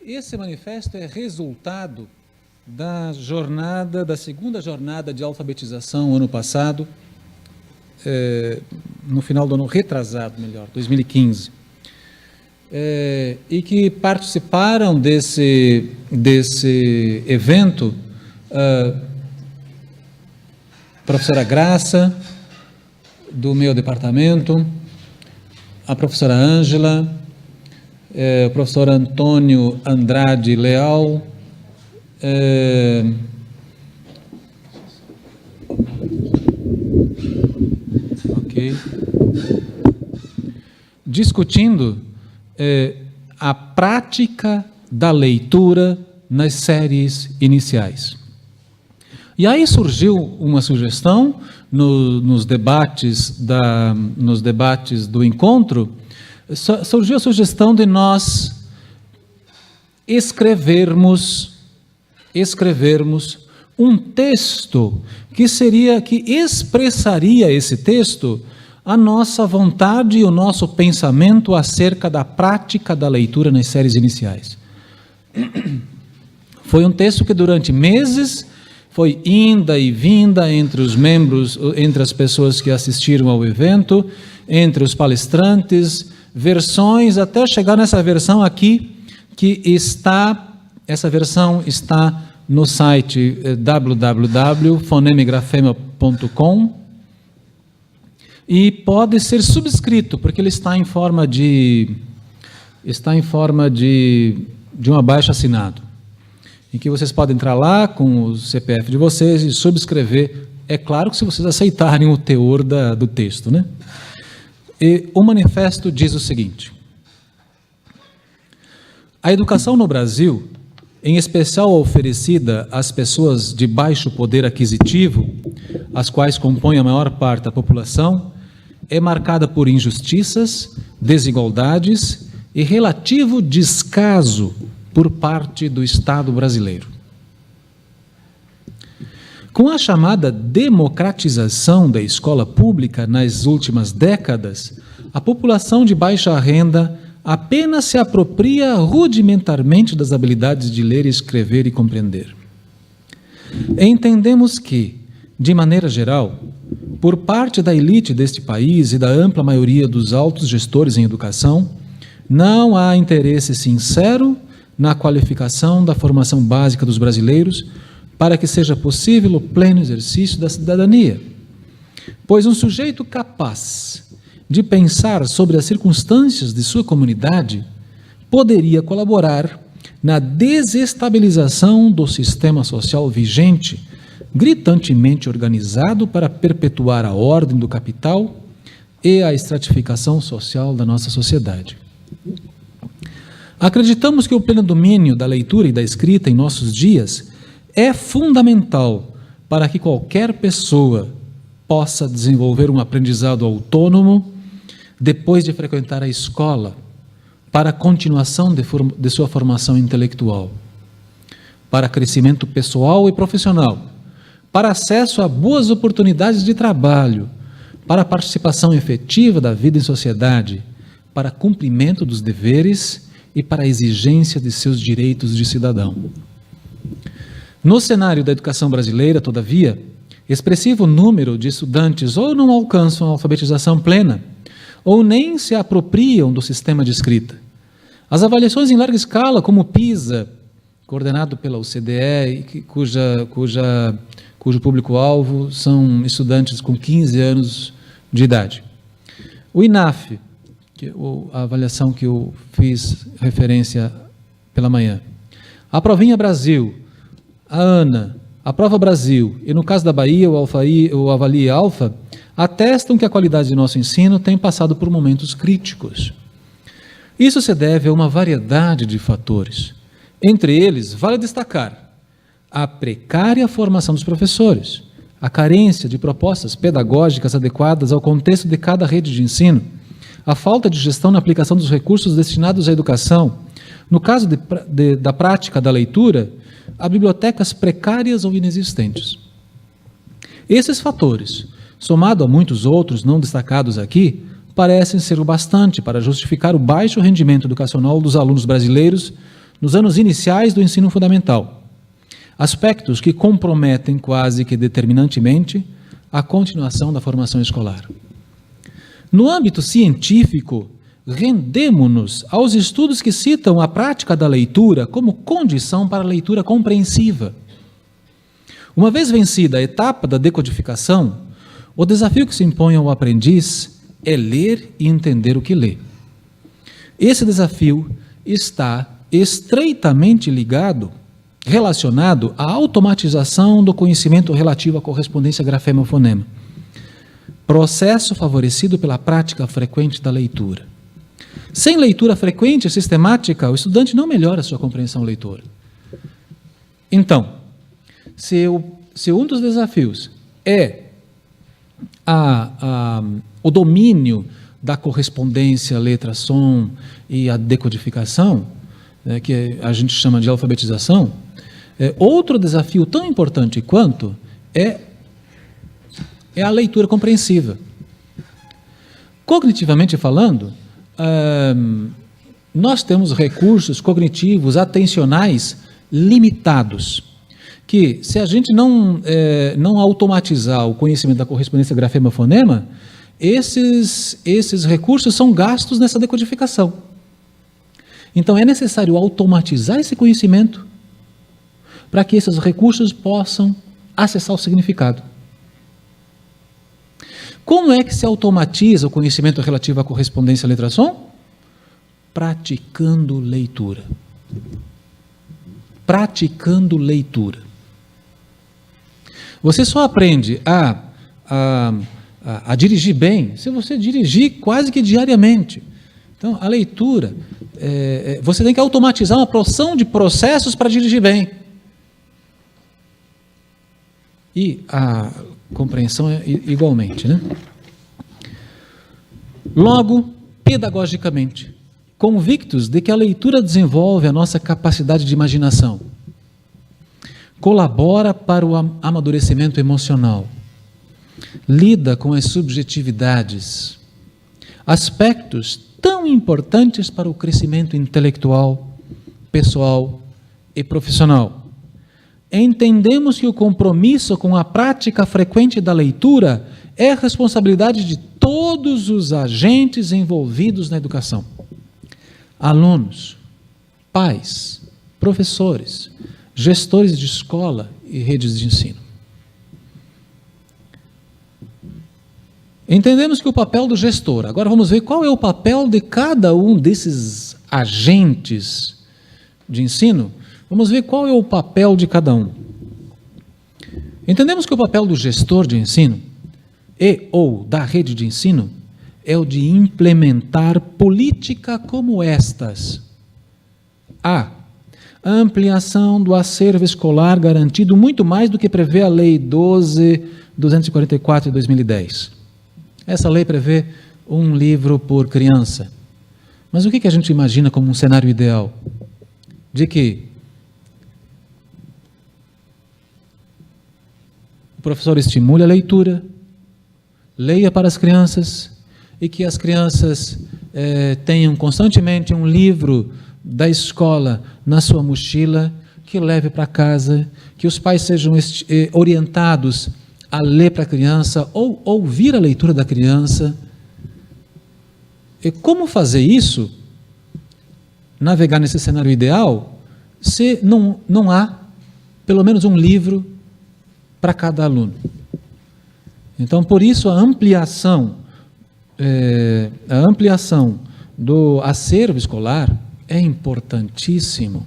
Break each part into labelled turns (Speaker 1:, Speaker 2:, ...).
Speaker 1: esse manifesto é resultado da segunda jornada de alfabetização ano passado, no final do ano retrasado, 2015, e que participaram desse evento a professora Graça, do meu departamento, a professora Ângela, o professor Antônio Andrade Leal, discutindo a prática da leitura nas séries iniciais. E aí surgiu uma sugestão nos debates do encontro, surgiu a sugestão de nós escrevermos um texto que expressaria esse texto a nossa vontade e o nosso pensamento acerca da prática da leitura nas séries iniciais. Foi um texto que durante meses foi inda e vinda entre os membros, entre as pessoas que assistiram ao evento, entre os palestrantes, versões, até chegar nessa versão aqui, essa versão está no site www.fonemigrafema.com e pode ser subscrito, porque ele está em forma de um abaixo-assinado, em que vocês podem entrar lá com o CPF de vocês e subscrever, é claro que se vocês aceitarem o teor do texto, né? E o manifesto diz o seguinte: a educação no Brasil, em especial oferecida às pessoas de baixo poder aquisitivo, as quais compõem a maior parte da população, é marcada por injustiças, desigualdades e relativo descaso por parte do Estado brasileiro. Com a chamada democratização da escola pública nas últimas décadas, a população de baixa renda apenas se apropria rudimentarmente das habilidades de ler, escrever e compreender. Entendemos que, de maneira geral, por parte da elite deste país e da ampla maioria dos altos gestores em educação, não há interesse sincero na qualificação da formação básica dos brasileiros para que seja possível o pleno exercício da cidadania. Pois um sujeito capaz de pensar sobre as circunstâncias de sua comunidade poderia colaborar na desestabilização do sistema social vigente, gritantemente organizado para perpetuar a ordem do capital e a estratificação social da nossa sociedade. Acreditamos que o pleno domínio da leitura e da escrita em nossos dias é fundamental para que qualquer pessoa possa desenvolver um aprendizado autônomo depois de frequentar a escola, para a continuação de sua formação intelectual, para crescimento pessoal e profissional, para acesso a boas oportunidades de trabalho, para a participação efetiva da vida em sociedade, para cumprimento dos deveres e para a exigência de seus direitos de cidadão. No cenário da educação brasileira, todavia, expressivo número de estudantes ou não alcançam a alfabetização plena, ou nem se apropriam do sistema de escrita. As avaliações em larga escala, como o PISA, coordenado pela OCDE, cujo público-alvo são estudantes com 15 anos de idade. O INAF, a avaliação que eu fiz referência pela manhã. A Provinha Brasil, a ANA, a Prova Brasil e, no caso da Bahia, o Avalie Alfa, atestam que a qualidade de nosso ensino tem passado por momentos críticos. Isso se deve a uma variedade de fatores. Entre eles, vale destacar a precária formação dos professores, a carência de propostas pedagógicas adequadas ao contexto de cada rede de ensino, a falta de gestão na aplicação dos recursos destinados à educação. No caso da prática da leitura, há bibliotecas precárias ou inexistentes. Esses fatores, somado a muitos outros não destacados aqui, parecem ser o bastante para justificar o baixo rendimento educacional dos alunos brasileiros nos anos iniciais do ensino fundamental. Aspectos que comprometem quase que determinantemente a continuação da formação escolar. No âmbito científico, rendemo-nos aos estudos que citam a prática da leitura como condição para a leitura compreensiva. Uma vez vencida a etapa da decodificação, o desafio que se impõe ao aprendiz é ler e entender o que lê. Esse desafio está estreitamente relacionado à automatização do conhecimento relativo à correspondência grafema-fonema, processo favorecido pela prática frequente da leitura. Sem leitura frequente e sistemática, o estudante não melhora a sua compreensão leitora. Então, se um dos desafios é o domínio da correspondência, letra, som e a decodificação, que a gente chama de alfabetização, outro desafio tão importante quanto é a leitura compreensiva. Cognitivamente falando, nós temos recursos cognitivos atencionais limitados, que se a gente não automatizar o conhecimento da correspondência grafema-fonema, esses recursos são gastos nessa decodificação. Então é necessário automatizar esse conhecimento para que esses recursos possam acessar o significado. Como é que se automatiza o conhecimento relativo à correspondência letra-som? Praticando leitura. Praticando leitura. Você só aprende a dirigir bem se você dirigir quase que diariamente. Então, a leitura, você tem que automatizar uma porção de processos para dirigir bem. E a compreensão é igualmente, né? Logo, pedagogicamente, convictos de que a leitura desenvolve a nossa capacidade de imaginação, colabora para o amadurecimento emocional, lida com as subjetividades, aspectos tão importantes para o crescimento intelectual, pessoal e profissional. Entendemos que o compromisso com a prática frequente da leitura é responsabilidade de todos os agentes envolvidos na educação. Alunos, pais, professores, gestores de escola e redes de ensino. Entendemos que o papel do gestor, agora vamos ver qual é o papel de cada um desses agentes de ensino. Vamos ver qual é o papel de cada um. Entendemos que o papel do gestor de ensino ou da rede de ensino é o de implementar política como estas. A ampliação do acervo escolar garantido muito mais do que prevê a Lei 12.244 de 2010. Essa lei prevê um livro por criança. Mas o que a gente imagina como um cenário ideal? De que o professor estimule a leitura, leia para as crianças e que as crianças tenham constantemente um livro da escola na sua mochila, que leve para casa, que os pais sejam orientados a ler para a criança ou ouvir a leitura da criança. E como fazer isso, navegar nesse cenário ideal, se não há pelo menos um livro para cada aluno? Então, por isso, a ampliação do acervo escolar é importantíssimo.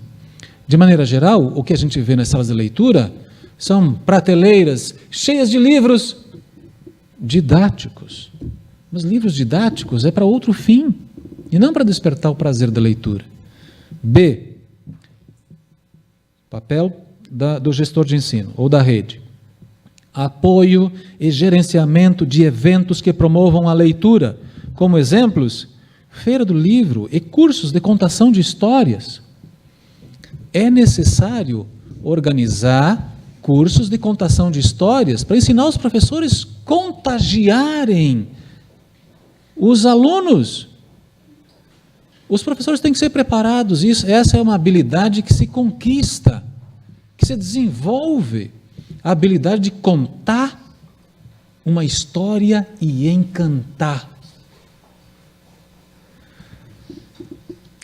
Speaker 1: De maneira geral, o que a gente vê nas salas de leitura são prateleiras cheias de livros didáticos. Mas livros didáticos é para outro fim, e não para despertar o prazer da leitura. B, papel do gestor de ensino, ou da rede. Apoio e gerenciamento de eventos que promovam a leitura, como exemplos, feira do livro e cursos de contação de histórias. É necessário organizar cursos de contação de histórias para ensinar os professores a contagiarem os alunos. Os professores têm que ser preparados. Essa é uma habilidade que se conquista, que se desenvolve. A habilidade de contar uma história e encantar.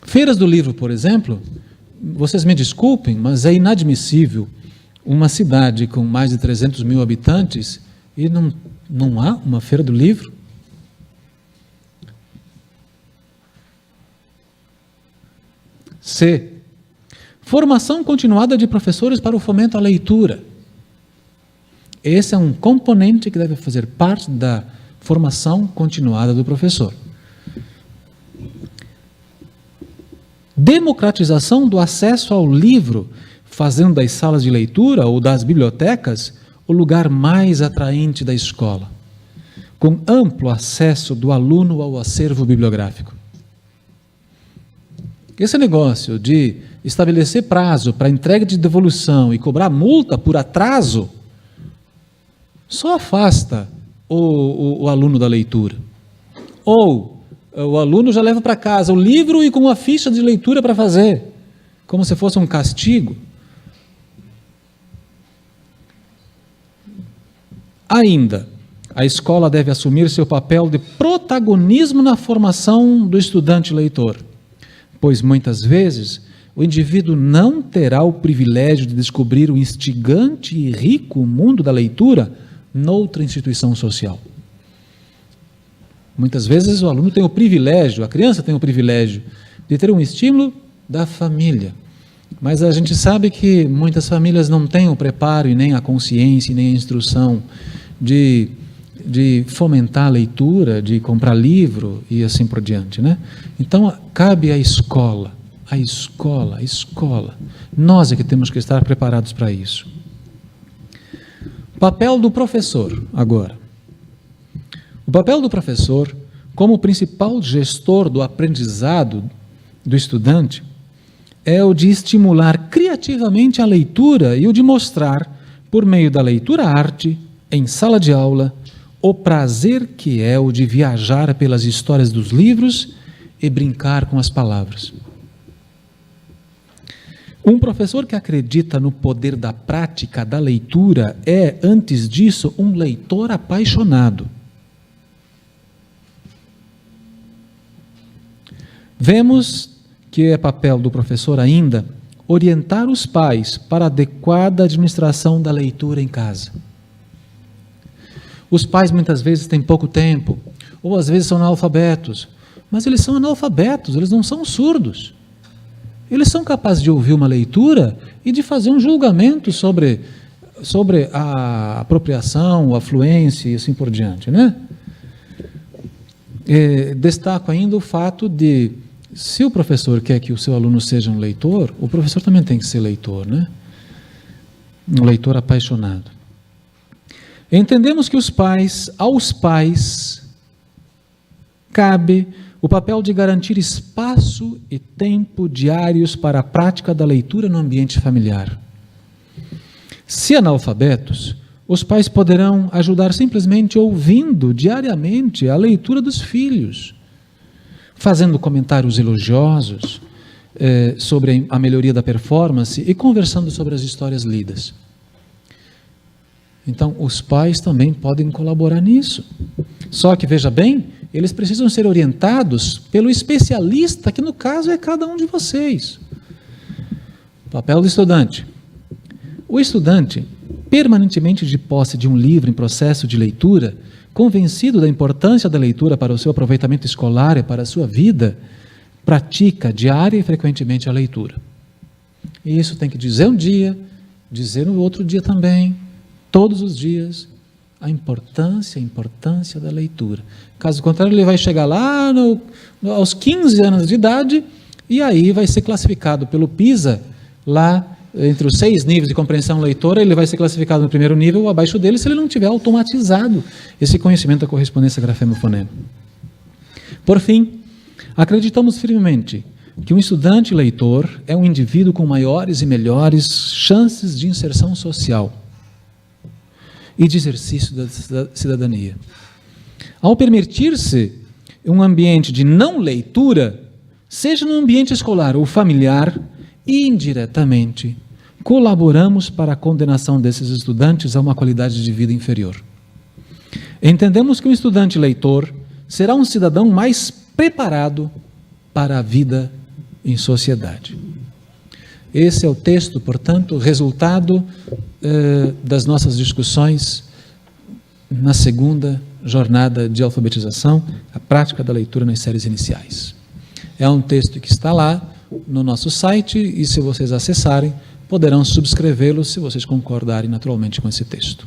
Speaker 1: Feiras do livro, por exemplo, vocês me desculpem, mas é inadmissível uma cidade com mais de 300 mil habitantes e não há uma feira do livro. C. Formação continuada de professores para o fomento à leitura. Esse é um componente que deve fazer parte da formação continuada do professor. Democratização do acesso ao livro, fazendo das salas de leitura ou das bibliotecas o lugar mais atraente da escola, com amplo acesso do aluno ao acervo bibliográfico. Esse negócio de estabelecer prazo para entrega de devolução e cobrar multa por atraso só afasta o aluno da leitura. Ou o aluno já leva para casa o livro e com uma ficha de leitura para fazer, como se fosse um castigo. Ainda, a escola deve assumir seu papel de protagonismo na formação do estudante leitor, pois muitas vezes o indivíduo não terá o privilégio de descobrir o instigante e rico mundo da leitura noutra instituição social. Muitas vezes o aluno tem o privilégio, a criança tem o privilégio de ter um estímulo da família, mas a gente sabe que muitas famílias não têm o preparo e nem a consciência e nem a instrução de fomentar a leitura, de comprar livro e assim por diante, né? Então, cabe à escola. Nós é que temos que estar preparados para isso. Papel do professor, agora. O papel do professor, como principal gestor do aprendizado do estudante, é o de estimular criativamente a leitura e o de mostrar, por meio da leitura-arte, em sala de aula, o prazer que é o de viajar pelas histórias dos livros e brincar com as palavras. Um professor que acredita no poder da prática da leitura é, antes disso, um leitor apaixonado. Vemos que é papel do professor ainda orientar os pais para a adequada administração da leitura em casa. Os pais muitas vezes têm pouco tempo, ou às vezes são analfabetos, mas eles são analfabetos, eles não são surdos. Eles são capazes de ouvir uma leitura e de fazer um julgamento sobre a apropriação, a fluência e assim por diante, né? Destaco ainda o fato de, se o professor quer que o seu aluno seja um leitor, o professor também tem que ser leitor, né? Um leitor apaixonado. Entendemos que aos pais, cabe o papel de garantir espaço e tempo diários para a prática da leitura no ambiente familiar. Se analfabetos, os pais poderão ajudar simplesmente ouvindo diariamente a leitura dos filhos, fazendo comentários elogiosos sobre a melhoria da performance e conversando sobre as histórias lidas. Então, os pais também podem colaborar nisso. Só que, veja bem, eles precisam ser orientados pelo especialista, que no caso é cada um de vocês. Papel do estudante. O estudante, permanentemente de posse de um livro em processo de leitura, convencido da importância da leitura para o seu aproveitamento escolar e para a sua vida, pratica diária e frequentemente a leitura. E isso tem que dizer um dia, dizer no outro dia também, todos os dias, a importância da leitura. Caso contrário, ele vai chegar lá aos 15 anos de idade e aí vai ser classificado pelo PISA, lá entre os 6 níveis de compreensão leitora, ele vai ser classificado no primeiro nível ou abaixo dele, se ele não tiver automatizado esse conhecimento da correspondência grafema-fonema. Por fim, acreditamos firmemente que um estudante leitor é um indivíduo com maiores e melhores chances de inserção social e de exercício da cidadania. Ao permitir-se um ambiente de não leitura, seja no ambiente escolar ou familiar, indiretamente, colaboramos para a condenação desses estudantes a uma qualidade de vida inferior. Entendemos que um estudante leitor será um cidadão mais preparado para a vida em sociedade. Esse é o texto, portanto, resultado das nossas discussões na segunda jornada de alfabetização, a prática da leitura nas séries iniciais. É um texto que está lá no nosso site e, se vocês acessarem, poderão subscrevê-lo se vocês concordarem naturalmente com esse texto.